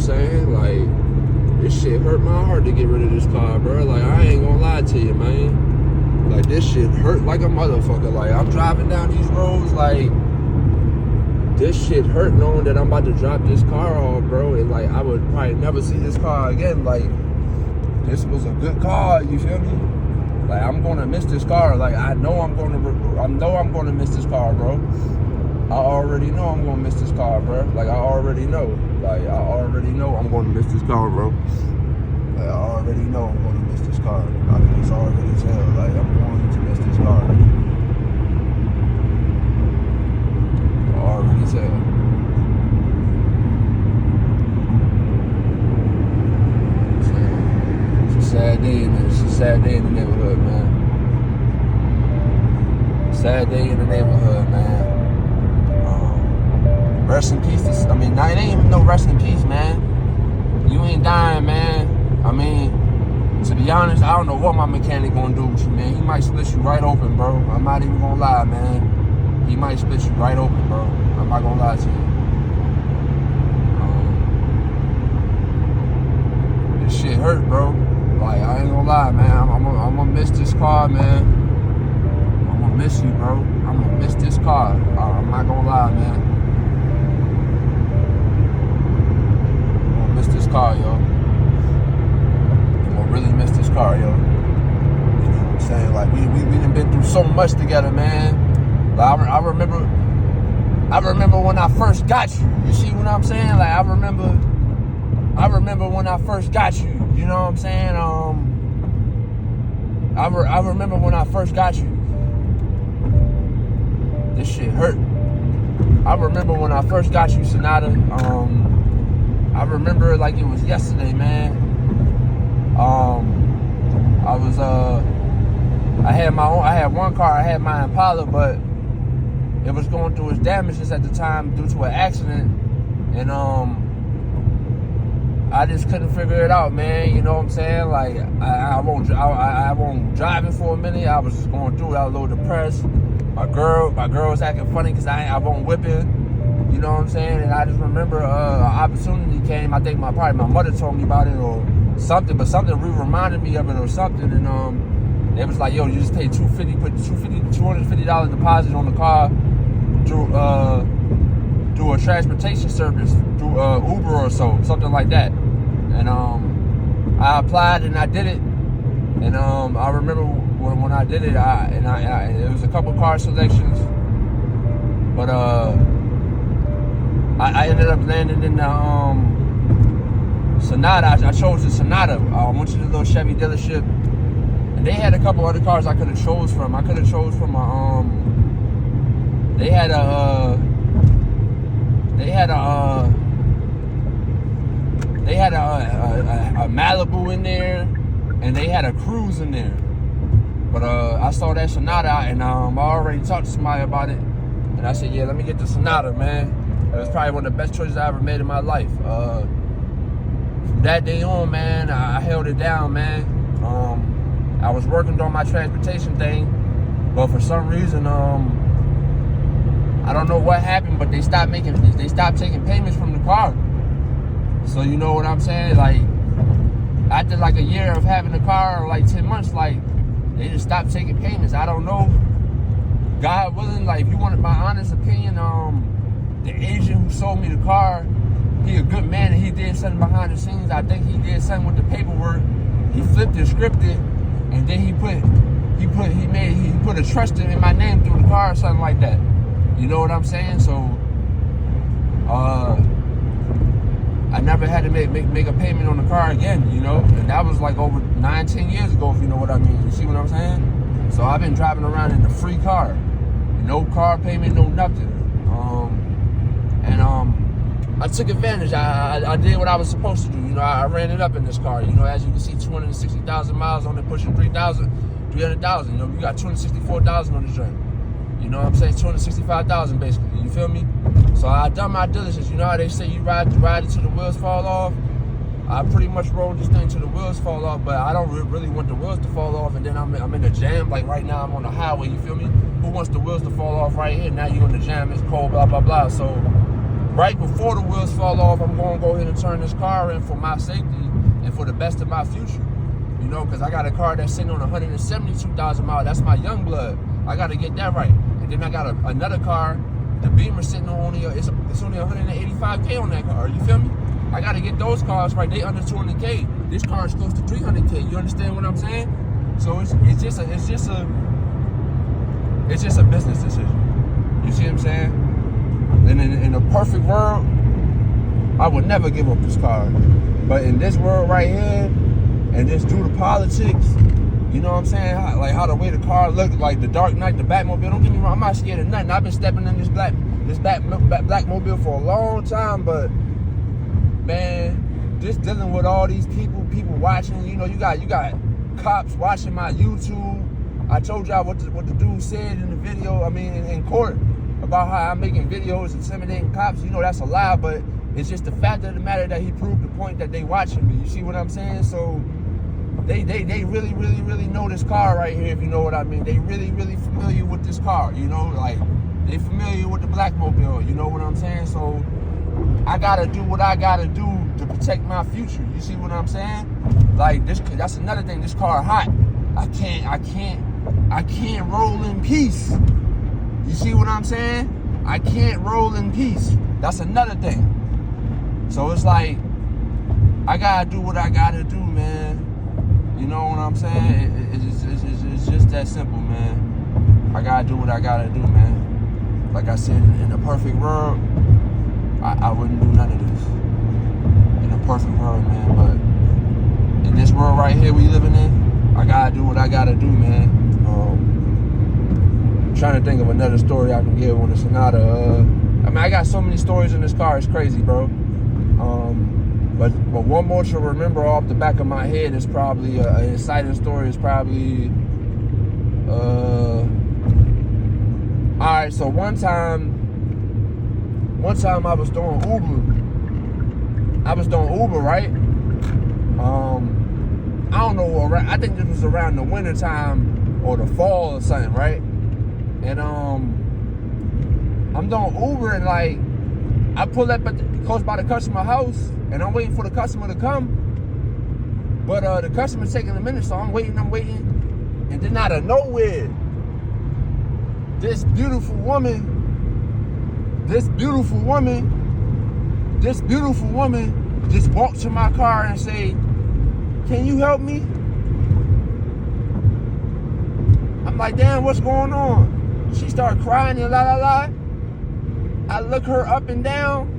saying? Like, this shit hurt my heart to get rid of this car, bro. Like, I ain't gonna lie to you, man. Like, this shit hurt like a motherfucker. Like, I'm driving down these roads, like, this shit hurt knowing that I'm about to drop this car off, bro. And, like, I would probably never see this car again. Like, this was a good car, you feel me? Like, I'm gonna miss this car. Like, I know I'm gonna miss this car, bro. I already know I'm gonna miss this car, bro. Like, I already know. Like, I already know I'm gonna miss this car, bro. Like, I already know I'm gonna miss this car. I can just already tell. Like, I'm going to miss this car. I already tell. It's a sad day in the neighborhood, man. Sad day in the neighborhood, man. Rest in peace. It ain't even no rest in peace, man. You ain't dying, man. I mean, to be honest, I don't know what my mechanic gonna do with you, man. He might split you right open, bro. I'm not even gonna lie, man. He might split you right open, bro. I'm not gonna lie to you. This shit hurt, bro. Like, I ain't gonna lie, man. I'm gonna miss this car, man. I'm gonna miss you, bro. I'm gonna miss this car. I'm not gonna lie, man. Miss this car, yo. I'm gonna really miss this car, yo. You know what I'm saying? Like, we done been through so much together, man. Like, I remember when I first got you. You see what I'm saying? Like, I remember when I first got you. You know what I'm saying? I remember when I first got you. This shit hurt. I remember when I first got you, Sonata. I remember it like it was yesterday, man. I had one car, I had my Impala, but it was going through its damages at the time due to an accident, and I just couldn't figure it out, man. You know what I'm saying? Like, I won't drive it for a minute. I was just going through it. I was a little depressed. My girl was acting funny because I won't whip it. You know what I'm saying? And I just remember an opportunity came. I think probably my mother told me about it or something, but something reminded me of it or something. And it was like, yo, you just pay $250 deposit on the car through a transportation service, through Uber or something like that. And I applied and I did it. And I remember when I did it, it was a couple car selections, but I ended up landing in the Sonata. I chose the Sonata. I went to the little Chevy dealership, and they had a couple other cars I could have chose from. I could have chose from they had a Malibu in there, and they had a Cruise in there. But I saw that Sonata, and I already talked to somebody about it, and I said, yeah, let me get the Sonata, man. It was probably one of the best choices I ever made in my life. From that day on, man, I held it down, man. I was working on my transportation thing, but for some reason, I don't know what happened, but they stopped taking payments from the car. So you know what I'm saying? Like, after like a year of having the car, or like 10 months, like, they just stopped taking payments. I don't know. God willing, like, if you wanted my honest opinion, the agent who sold me the ar, he a good man, and he did something behind the scenes. I think he did something with the paperwork. He flipped and scripted, and then he put a trust in my name through the car or something like that. You know what I'm saying? So I never had to make a payment on the car again, you know? And that was like over 9-10 years ago, if you know what I mean. You see what I'm saying? So I've been driving around in a free car. No car payment, no nothing. I took advantage. I did what I was supposed to do. You know, I ran it up in this car. You know, as you can see, 260,000 miles on it, pushing 300,000. You know, you got 264,000 on the joint. You know what I'm saying? 265,000 basically. You feel me? So I done my diligence. You know how they say you ride it till the wheels fall off? I pretty much rode this thing till the wheels fall off, but I don't really want the wheels to fall off, and then I'm in the jam. Like right now, I'm on the highway. You feel me? Who wants the wheels to fall off right here? Now you're in the jam. It's cold. Blah blah blah. So right before the wheels fall off, I'm going to go ahead and turn this car in for my safety and for the best of my future. You know, because I got a car that's sitting on 172,000 miles. That's my young blood. I got to get that right. And then I got another car, the Beamer, sitting on only, it's only 185K on that car. You feel me? I got to get those cars right. They under 200K. This car is close to 300K. You understand what I'm saying? So it's just a business decision. You see what I'm saying? And in a perfect world, I would never give up this car. But in this world right here, and just due to politics, you know what I'm saying? How the way the car looked, like the Dark Knight, the Batmobile. Don't get me wrong, I'm not scared of nothing. I've been stepping in this Blackmobile for a long time, but man, just dealing with all these people watching. You know, you got cops watching my YouTube. I told y'all what the dude said in the video. I mean, in court, about how I'm making videos intimidating cops. You know, that's a lie, but it's just the fact of the matter that he proved the point that they watching me. You see what I'm saying? So they really know this car right here, if you know what I mean. They really familiar with this car, you know, like they familiar with the Blackmobile, you know what I'm saying? So I gotta do what I gotta do to protect my future. You see what I'm saying? Like this, that's another thing. This car hot. I can't roll in peace. You see what I'm saying? I can't roll in peace. That's another thing. So it's like, I gotta do what I gotta do, man. You know what I'm saying? It's just that simple, man. I gotta do what I gotta do, man. Like I said, in a perfect world, I wouldn't do none of this. In a perfect world, man. But in this world right here we living in, I gotta do what I gotta do, man. I'm trying to think of another story I can give on the Sonata. I mean, I got so many stories in this car, it's crazy, bro. But one more to remember off the back of my head is probably an exciting story. Is probably all right. So one time I was doing Uber. Right? I don't know. I think this was around the winter time or the fall or something, right? And I'm doing Uber and like I pull up close by the customer house and I'm waiting for the customer to come. But the customer's taking a minute, so I'm waiting. And then out of nowhere, this beautiful woman just walked to my car and say, "Can you help me?" I'm like, damn, what's going on? She started crying and la. I look her up and down.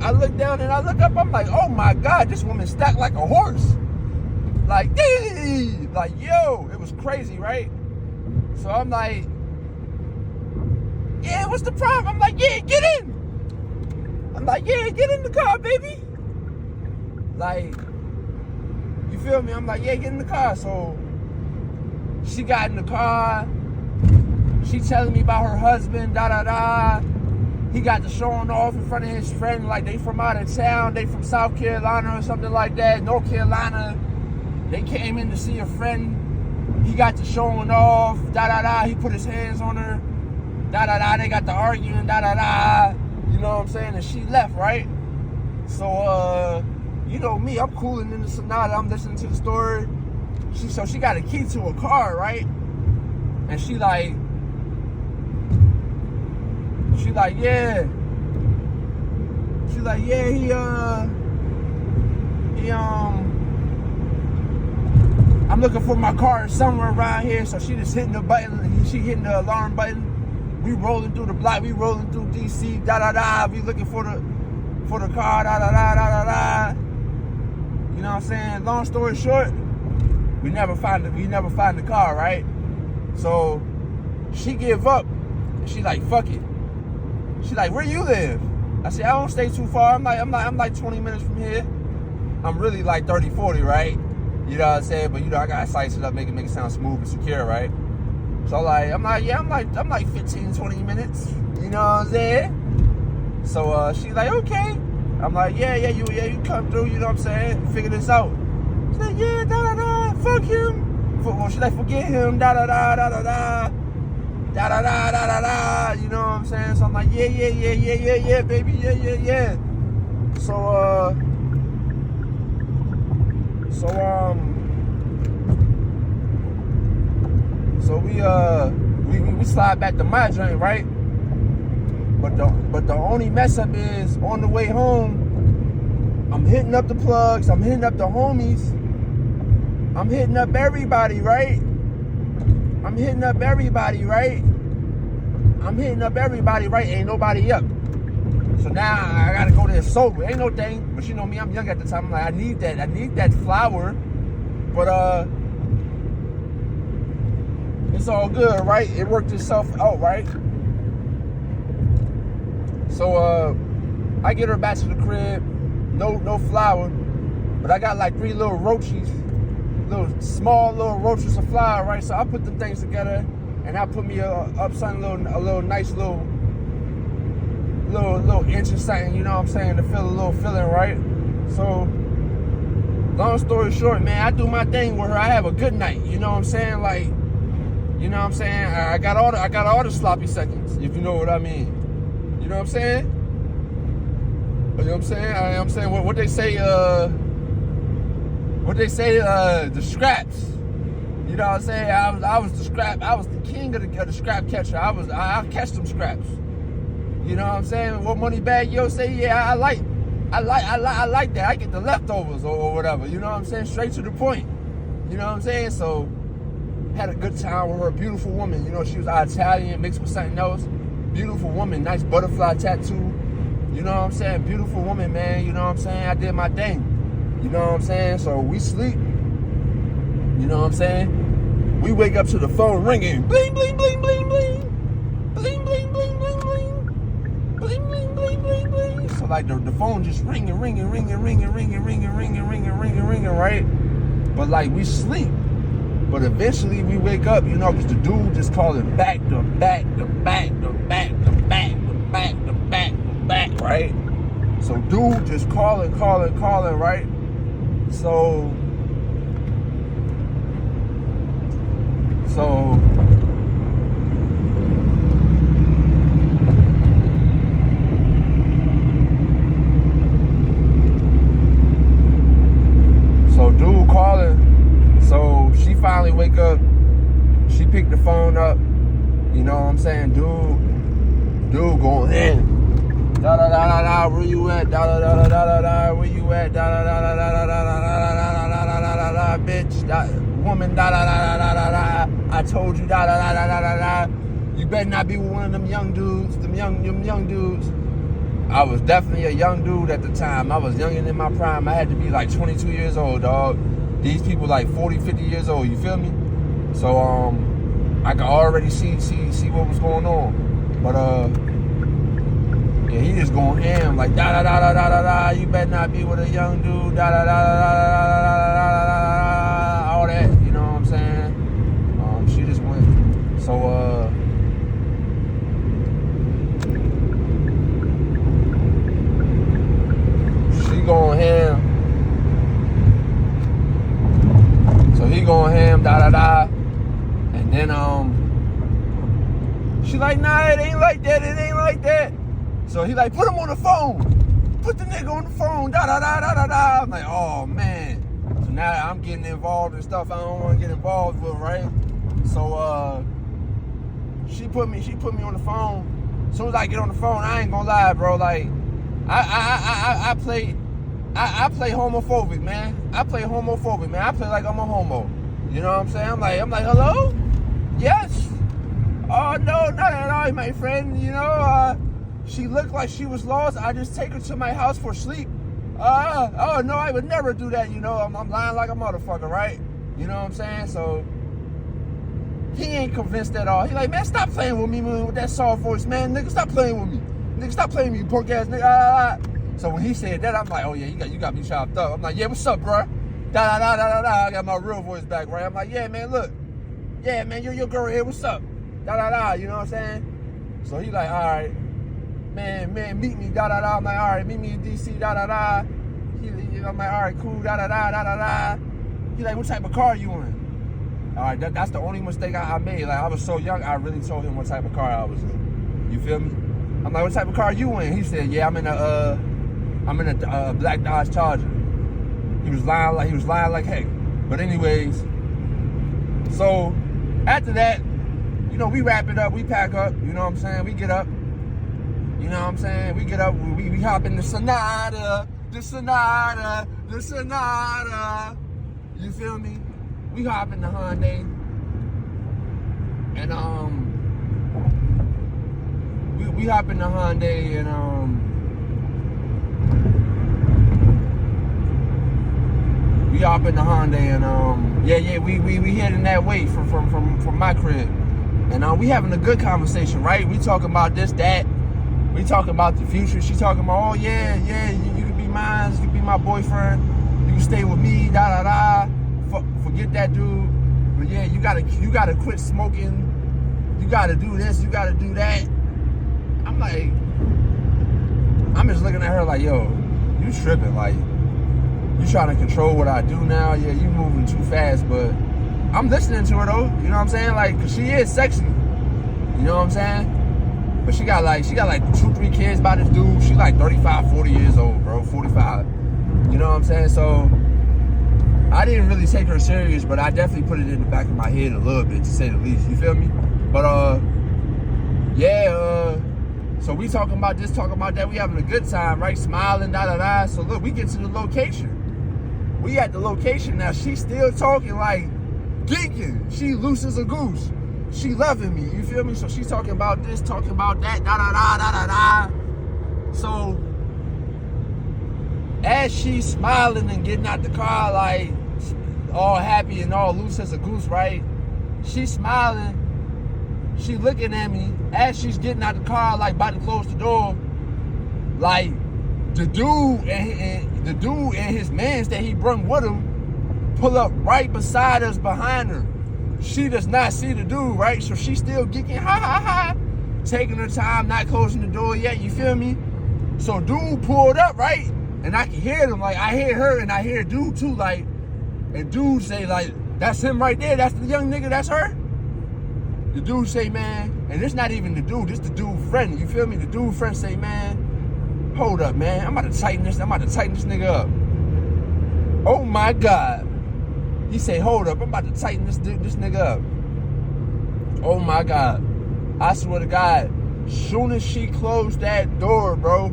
I look down and I look up. I'm like, oh my God, this woman stacked like a horse. Like, yo, it was crazy, right? So I'm like, yeah, what's the problem? I'm like, yeah, get in. I'm like, yeah, get in the car, baby. Like, you feel me? I'm like, yeah, get in the car. So she got in the car. She telling me about her husband, He got to showing off in front of his friend, like they from out of town, they from South Carolina or something like that, North Carolina. They came in to see a friend. He got to showing off, He put his hands on her, They got to arguing, You know what I'm saying? And she left, right? So, you know me, I'm cooling in the Sonata. I'm listening to the story. So she got a key to a car, right? And she like, yeah. She's like, yeah, I'm looking for my car somewhere around here. So she just hitting the button. She hitting the alarm button. We rolling through the block. We rolling through DC. We looking for the car. You know what I'm saying? Long story short, we never find the car, right? So she give up. She like, fuck it. She like, where you live? I said, I don't stay too far. I'm like 20 minutes from here. I'm really like 30, 40, right? You know what I'm saying? But you know, I gotta slice it up, make it sound smooth and secure, right? So like, I'm like 15, 20 minutes. You know what I'm saying? So she's like, okay. I'm like, yeah, you come through, you know what I'm saying? Figure this out. She's like, yeah, fuck him. Well, she's like, forget him, da da da da da da. You know what I'm saying? So I'm like, yeah, baby, yeah. So we slide back to my joint, right? But the only mess up is on the way home, I'm hitting up the plugs, I'm hitting up the homies, I'm hitting up everybody, right? Ain't nobody up. So now I gotta go there sober. Ain't no thing, but you know me, I'm young at the time. I'm like, I need that flower, but it's all good, right? It worked itself out, right? So I get her back to the crib, no flower, but I got like 3 little roaches, small little roaches of flower, right? So I put them things together, and I put me a little nice little inch or something, you know what I'm saying, to feel a little feeling, right? So, long story short, man, I do my thing with her. I have a good night, you know what I'm saying? Like, you know what I'm saying? I got all the sloppy seconds, if you know what I mean. You know what I'm saying? You know what I'm saying? I'm saying what they say, the scraps. You know what I'm saying? I was the king of the scrap catcher. I catch them scraps. You know what I'm saying? What Money Bag Yo say? Yeah, I like that. I get the leftovers or whatever. You know what I'm saying? Straight to the point. You know what I'm saying? So had a good time with her. Beautiful woman. You know, she was Italian mixed with something else. Beautiful woman. Nice butterfly tattoo. You know what I'm saying? Beautiful woman, man. You know what I'm saying? I did my thing. You know what I'm saying? So we sleep. You know what I'm saying? We wake up to the phone ringing. Bling, bling, bling, bling, bling. Bling, bling, bling, bling, bling. Bling, bling, bling, bling, bling. So like the phone just ringing, right? But like we sleep. But eventually we wake up, you know, because the dude just calling back, right? So dude just calling, right? So dude calling. So she finally wake up. She picked the phone up. You know what I'm saying? Dude going in. Da da da da da. Where you at? Da da da da da da. Where you at? Da da da da da da da da da da da. Bitch, woman. Da da da da da da. I told you. Da da da da da da. You better not be with one of them young dudes. Them young dudes. I was definitely a young dude at the time. I was younger than my prime. I had to be like 22 years old, dog. These people like 40, 50 years old, you feel me? So, I could already see what was going on. But, yeah, he just going ham, like, da-da-da-da-da-da-da, you better not be with a young dude, da-da-da-da-da-da-da-da-da-da, all that, you know what I'm saying? She just went, so, she going ham. So he going ham, da-da-da. And then, she like, nah, it ain't like that. So he like, put him on the phone. Put the nigga on the phone, da-da-da-da-da-da. I'm like, oh, man. So now I'm getting involved in stuff I don't want to get involved with, right? So, she put me on the phone. As soon as I get on the phone, I ain't gonna lie, bro. Like, I play homophobic, man. I play like I'm a homo. You know what I'm saying? I'm like, hello? Yes. Oh, no, not at all, my friend. You know, she looked like she was lost. I just take her to my house for sleep. Oh, no, I would never do that. You know, I'm lying like a motherfucker, right? You know what I'm saying? So, he ain't convinced at all. He like, man, stop playing with me, man, with that soft voice, man. Nigga, stop playing with me. Nigga, stop playing with me, you punk ass nigga. So when he said that, I'm like, oh yeah, you got me chopped up. I'm like, yeah, what's up, bro? Da da da da da. I got my real voice back, right? I'm like, yeah, man, look, yeah, man, you're your girl here. What's up? Da da da. You know what I'm saying? So he like, all right, man, meet me. Da da da. I'm like, all right, meet me in DC. Da da da. I'm like, all right, cool. Da da da da da da. He like, what type of car you in? All right, that's the only mistake I made. Like, I was so young, I really told him what type of car I was in. You feel me? I'm like, what type of car you in? He said, yeah, I'm in a black Dodge Charger. He was lying like heck. But anyways, so after that, you know, we wrap it up, we pack up, you know what I'm saying? We get up, you know what I'm saying? We get up, we hop in the Sonata. You feel me? We hop in the Hyundai, and we hop in the Hyundai, and we hop in the Hyundai, and we heading that way from my crib, and we having a good conversation, right? We talking about this, that, we talking about the future. She talking about, oh yeah, you can be mine, you can be my boyfriend, you can stay with me, da da da. Forget that dude, but yeah, you gotta quit smoking, you gotta do this, you gotta do that. I'm like, I'm just looking at her like, yo, you tripping, like, you trying to control what I do now, yeah, you moving too fast, but I'm listening to her though, you know what I'm saying, like, cause she is sexy, you know what I'm saying, but she got like 2-3 kids by this dude, she like 35, 40 years old, bro, 45, you know what I'm saying, so I didn't really take her serious, but I definitely put it in the back of my head a little bit, to say the least. You feel me? But so we talking about this, talking about that. We having a good time, right? Smiling, da da da. So look, we get to the location. We at the location now. She still talking like geeking. She loose as a goose. She loving me. You feel me? So she's talking about this, talking about that, da da da da da da. So as she's smiling and getting out the car, like, all happy and all loose as a goose, right? She's smiling. She looking at me as she's getting out the car, like, about to close the door. Like, the dude and his mans that he brung with him pull up right beside us, behind her. She does not see the dude, right? So she's still geeking, ha ha ha, taking her time, not closing the door yet. You feel me? So dude pulled up, right? And I can hear them, like, I hear her and I hear dude too, like, and dude say, like, that's him right there, that's the young nigga, that's her? The dude say, man, and it's not even the dude, it's the dude friend, you feel me? The dude friend say, man, hold up, man, I'm about to tighten this nigga up. Oh my God. He say, hold up, I'm about to tighten this nigga up. Oh my God. I swear to God, soon as she closed that door, bro,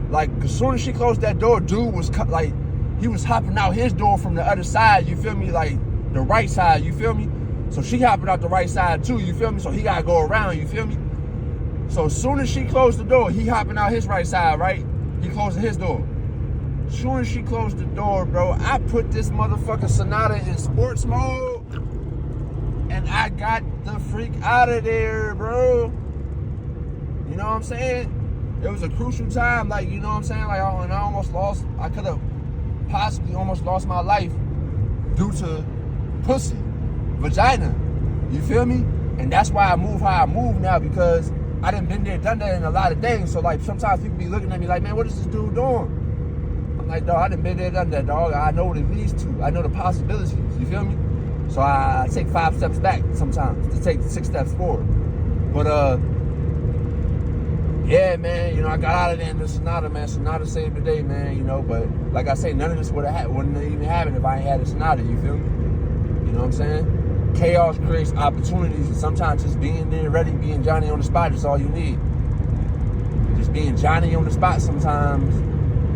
like, as soon as she closed that door, dude was like, he was hopping out his door from the other side, you feel me? Like, the right side, you feel me? So she hopping out the right side too, you feel me? So he gotta go around, you feel me? So as soon as she closed the door, he hopping out his right side, right? He closing his door. As soon as she closed the door, bro, I put this motherfucking Sonata in sports mode, and I got the freak out of there, bro. You know what I'm saying? It was a crucial time, like, you know what I'm saying? Like, I could have possibly almost lost my life due to pussy, vagina, you feel me? And that's why I move how I move now, because I done been there, done that in a lot of things. So, like, sometimes people be looking at me like, man, what is this dude doing? I'm like, dog, I done been there, done that, dog. I know what it leads to. I know the possibilities, you feel me? So I take 5 steps back sometimes to take 6 steps forward. But, yeah, man, you know, I got out of there in the Sonata, man. Sonata saved the day, man, you know. But like I say, none of this wouldn't even happen if I ain't had a Sonata, you feel me? You know what I'm saying? Chaos creates opportunities, and sometimes just being there ready, being Johnny on the spot is all you need. Just being Johnny on the spot sometimes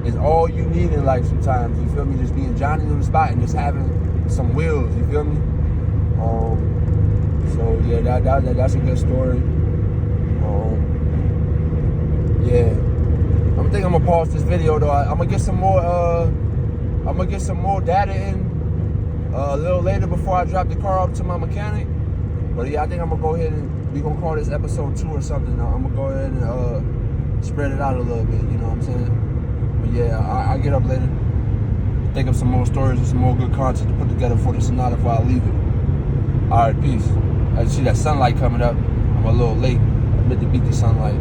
is all you need in life sometimes, you feel me? Just being Johnny on the spot and just having some wheels, you feel me? So, yeah, that's a good story. Yeah, I think I'm gonna pause this video though. I'm gonna get some more. Data in a little later before I drop the car off to my mechanic. But yeah, I think I'm gonna go ahead and we gonna call this episode 2 or something. I'm gonna go ahead and spread it out a little bit. You know what I'm saying? But yeah, I'll get up later, think of some more stories and some more good content to put together for the Sonata before I leave it. All right, peace. I see that sunlight coming up. I'm a little late. I meant to beat the sunlight.